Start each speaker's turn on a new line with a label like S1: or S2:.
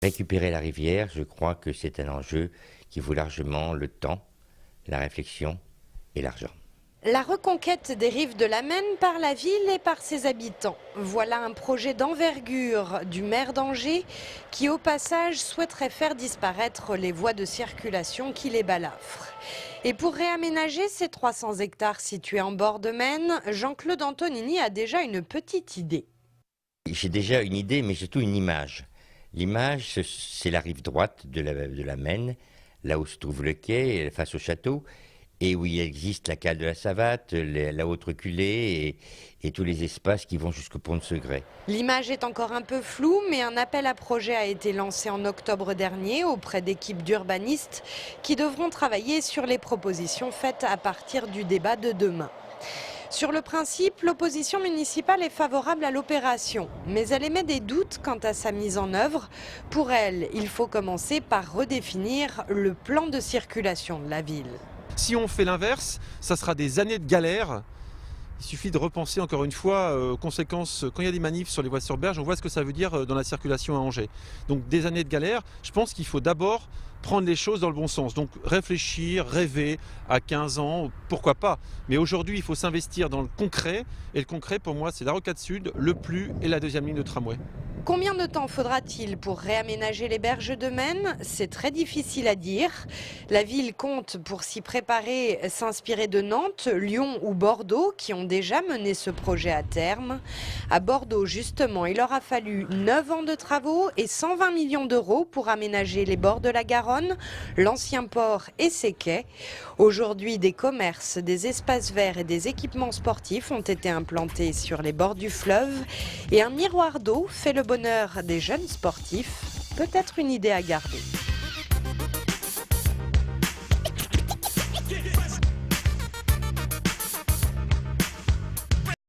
S1: Récupérer la rivière, je crois que c'est un enjeu qui vaut largement le temps, la réflexion et l'argent.
S2: La reconquête des rives de la Maine par la ville et par ses habitants. Voilà un projet d'envergure du maire d'Angers qui, au passage, souhaiterait faire disparaître les voies de circulation qui les balafrent. Et pour réaménager ces 300 hectares situés en bord de Maine, Jean-Claude Antonini a déjà une petite idée.
S1: J'ai déjà une idée, mais surtout une image. L'image, c'est la rive droite de la Maine, là où se trouve le quai, face au château, et où il existe la cale de la Savatte, la haute reculée et tous les espaces qui vont jusqu'au pont de Segré.
S2: L'image est encore un peu floue, mais un appel à projet a été lancé en octobre dernier auprès d'équipes d'urbanistes qui devront travailler sur les propositions faites à partir du débat de demain. Sur le principe, l'opposition municipale est favorable à l'opération, mais elle émet des doutes quant à sa mise en œuvre. Pour elle, il faut commencer par redéfinir le plan de circulation de la ville.
S3: Si on fait l'inverse, ça sera des années de galère. Il suffit de repenser encore une fois aux conséquences. Quand il y a des manifs sur les voies sur berge, on voit ce que ça veut dire dans la circulation à Angers. Donc des années de galère, je pense qu'il faut d'abord prendre les choses dans le bon sens. Donc réfléchir, rêver à 15 ans, pourquoi pas. Mais aujourd'hui, il faut s'investir dans le concret. Et le concret, pour moi, c'est la rocade sud, le PLU et la deuxième ligne de tramway.
S2: Combien de temps faudra-t-il pour réaménager les berges de Maine? C'est très difficile à dire. La ville compte, pour s'y préparer, s'inspirer de Nantes, Lyon ou Bordeaux, qui ont déjà mené ce projet à terme. À Bordeaux, justement, il aura fallu 9 ans de travaux et 120 millions d'euros pour aménager les bords de la Garonne, l'ancien port et ses quais. Aujourd'hui, des commerces, des espaces verts et des équipements sportifs ont été implantés sur les bords du fleuve. Et un miroir d'eau fait le bonheur des jeunes sportifs, peut-être une idée à garder.